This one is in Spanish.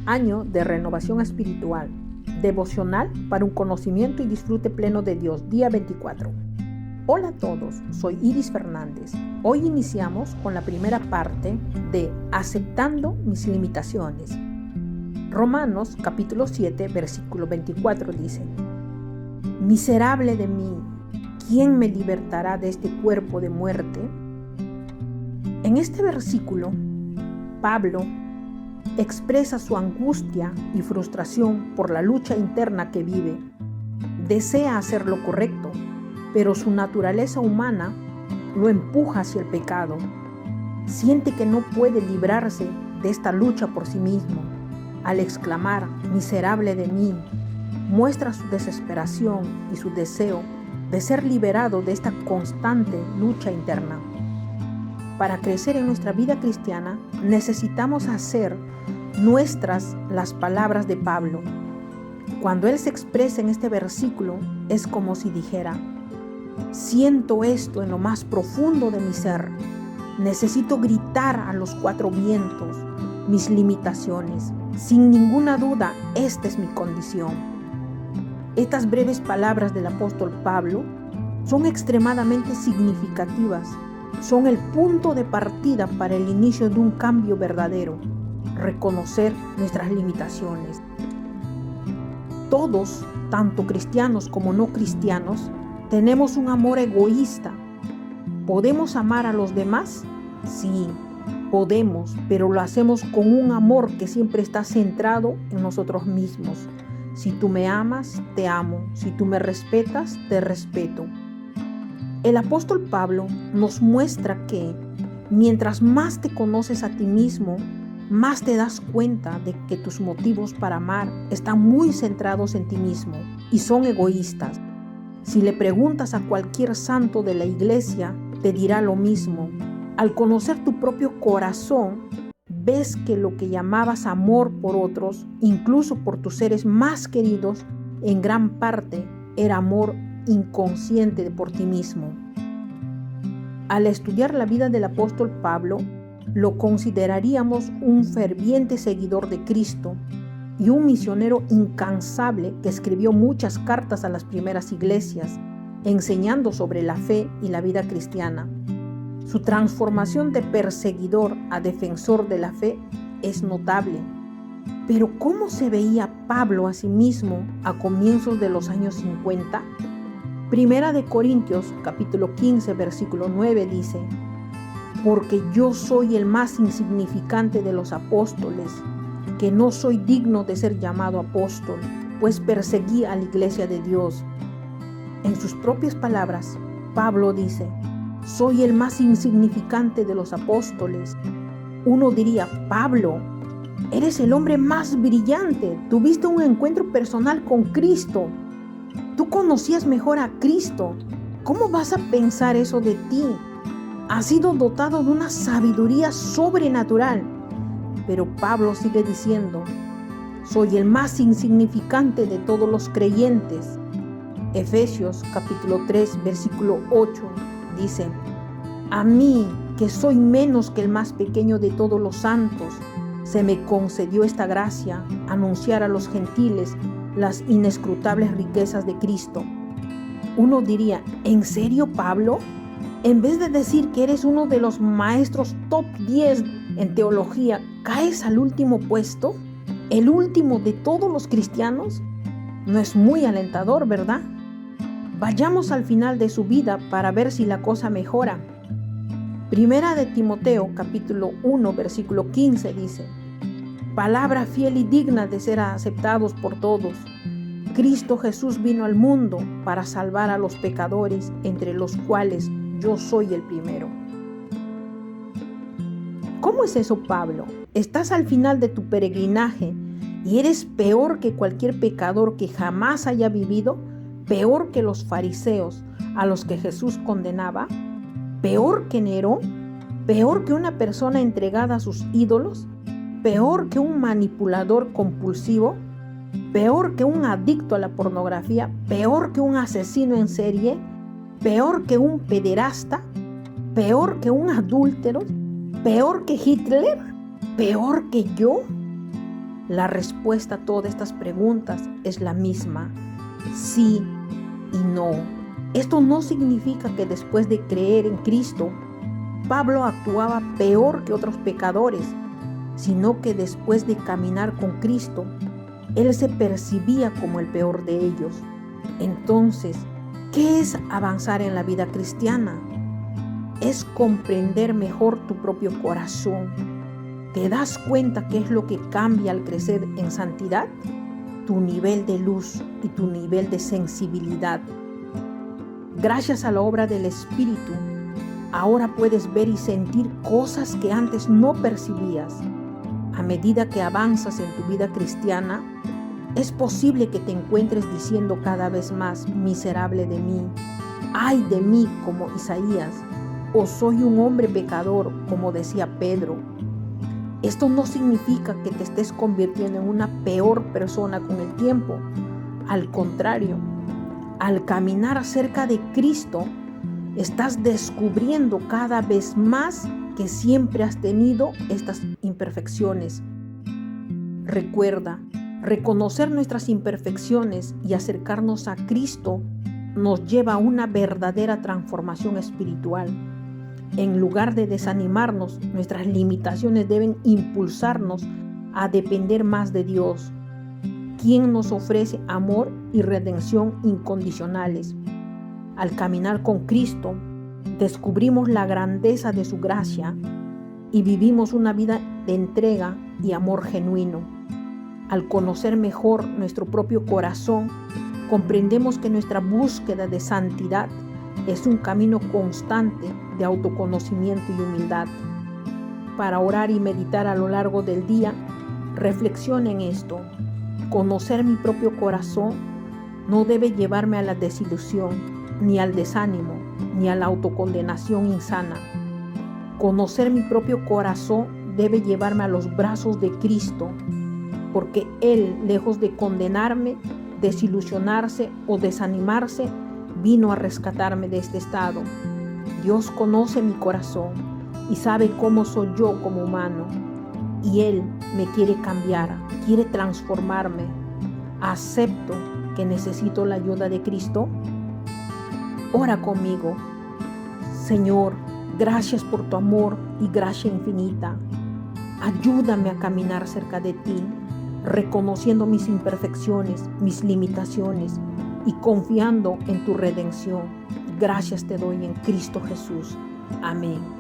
Año de renovación espiritual, devocional para un conocimiento y disfrute pleno de Dios, día 24. Hola a todos, soy Iris Fernández. Hoy iniciamos con la primera parte de Aceptando mis limitaciones. Romanos capítulo 7, versículo 24 dice: Miserable de mí, ¿quién me libertará de este cuerpo de muerte? En este versículo, Pablo expresa su angustia y frustración por la lucha interna que vive. Desea hacer lo correcto, pero su naturaleza humana lo empuja hacia el pecado. Siente que no puede librarse de esta lucha por sí mismo. Al exclamar, miserable de mí, muestra su desesperación y su deseo de ser liberado de esta constante lucha interna. Para crecer en nuestra vida cristiana, necesitamos hacer nuestras las palabras de Pablo. Cuando él se expresa en este versículo, es como si dijera: siento esto en lo más profundo de mi ser. Necesito gritar a los cuatro vientos mis limitaciones. Sin ninguna duda, esta es mi condición. Estas breves palabras del apóstol Pablo son extremadamente significativas. Son el punto de partida para el inicio de un cambio verdadero. Reconocer nuestras limitaciones. Todos, tanto cristianos como no cristianos, tenemos un amor egoísta. ¿Podemos amar a los demás? Sí, podemos, pero lo hacemos con un amor que siempre está centrado en nosotros mismos. Si tú me amas, te amo. Si tú me respetas, te respeto. El apóstol Pablo nos muestra que mientras más te conoces a ti mismo, más te das cuenta de que tus motivos para amar están muy centrados en ti mismo y son egoístas. Si le preguntas a cualquier santo de la iglesia, te dirá lo mismo. Al conocer tu propio corazón, ves que lo que llamabas amor por otros, incluso por tus seres más queridos, en gran parte era amor inconsciente por ti mismo. Al estudiar la vida del apóstol Pablo, lo consideraríamos un ferviente seguidor de Cristo y un misionero incansable que escribió muchas cartas a las primeras iglesias, enseñando sobre la fe y la vida cristiana. Su transformación de perseguidor a defensor de la fe es notable. Pero ¿cómo se veía Pablo a sí mismo a comienzos de los años 50? Primera de Corintios, capítulo 15, versículo 9 dice: porque yo soy el más insignificante de los apóstoles, que no soy digno de ser llamado apóstol, pues perseguí a la iglesia de Dios. En sus propias palabras, Pablo dice: soy el más insignificante de los apóstoles. Uno diría: Pablo, eres el hombre más brillante, tuviste un encuentro personal con Cristo, tú conocías mejor a Cristo, ¿cómo vas a pensar eso de ti? Has sido dotado de una sabiduría sobrenatural. Pero Pablo sigue diciendo: soy el más insignificante de todos los creyentes. Efesios capítulo 3, versículo 8 dice: a mí, que soy menos que el más pequeño de todos los santos, se me concedió esta gracia, anunciar a los gentiles las inescrutables riquezas de Cristo. Uno diría: ¿en serio, Pablo? En vez de decir que eres uno de los maestros top 10 en teología, ¿caes al último puesto? ¿El último de todos los cristianos? No es muy alentador, ¿verdad? Vayamos al final de su vida para ver si la cosa mejora. Primera de Timoteo, capítulo 1, versículo 15 dice: palabra fiel y digna de ser aceptados por todos. Cristo Jesús vino al mundo para salvar a los pecadores, entre los cuales yo soy el primero. ¿Cómo es eso, Pablo? Estás al final de tu peregrinaje y eres peor que cualquier pecador que jamás haya vivido, peor que los fariseos a los que Jesús condenaba, peor que Nerón, peor que una persona entregada a sus ídolos, peor que un manipulador compulsivo, peor que un adicto a la pornografía, peor que un asesino en serie, peor que un pederasta, peor que un adúltero, peor que Hitler, peor que yo. La respuesta a todas estas preguntas es la misma: sí y no. Esto no significa que después de creer en Cristo, Pablo actuaba peor que otros pecadores, sino que después de caminar con Cristo, él se percibía como el peor de ellos. Entonces, ¿qué es avanzar en la vida cristiana? Es comprender mejor tu propio corazón. ¿Te das cuenta qué es lo que cambia al crecer en santidad? Tu nivel de luz y tu nivel de sensibilidad. Gracias a la obra del Espíritu, ahora puedes ver y sentir cosas que antes no percibías. A medida que avanzas en tu vida cristiana, es posible que te encuentres diciendo cada vez más: miserable de mí, ay de mí, como Isaías, o soy un hombre pecador, como decía Pedro. Esto no significa que te estés convirtiendo en una peor persona con el tiempo. Al contrario, al caminar cerca de Cristo, estás descubriendo cada vez más que siempre has tenido estas imperfecciones. Recuerda, reconocer nuestras imperfecciones y acercarnos a Cristo nos lleva a una verdadera transformación espiritual. En lugar de desanimarnos, nuestras limitaciones deben impulsarnos a depender más de Dios, quien nos ofrece amor y redención incondicionales. Al caminar con Cristo, descubrimos la grandeza de su gracia y vivimos una vida de entrega y amor genuino. Al conocer mejor nuestro propio corazón, comprendemos que nuestra búsqueda de santidad es un camino constante de autoconocimiento y humildad. Para orar y meditar a lo largo del día, reflexiona en esto. Conocer mi propio corazón no debe llevarme a la desilusión, ni al desánimo, ni a la autocondenación insana. Conocer mi propio corazón debe llevarme a los brazos de Cristo, porque Él, lejos de condenarme, desilusionarse o desanimarse, vino a rescatarme de este estado. Dios conoce mi corazón y sabe cómo soy yo como humano, y Él me quiere cambiar, quiere transformarme. ¿Acepto que necesito la ayuda de Cristo? Ora conmigo. Señor, gracias por tu amor y gracia infinita. Ayúdame a caminar cerca de ti, reconociendo mis imperfecciones, mis limitaciones y confiando en tu redención. Gracias te doy en Cristo Jesús. Amén.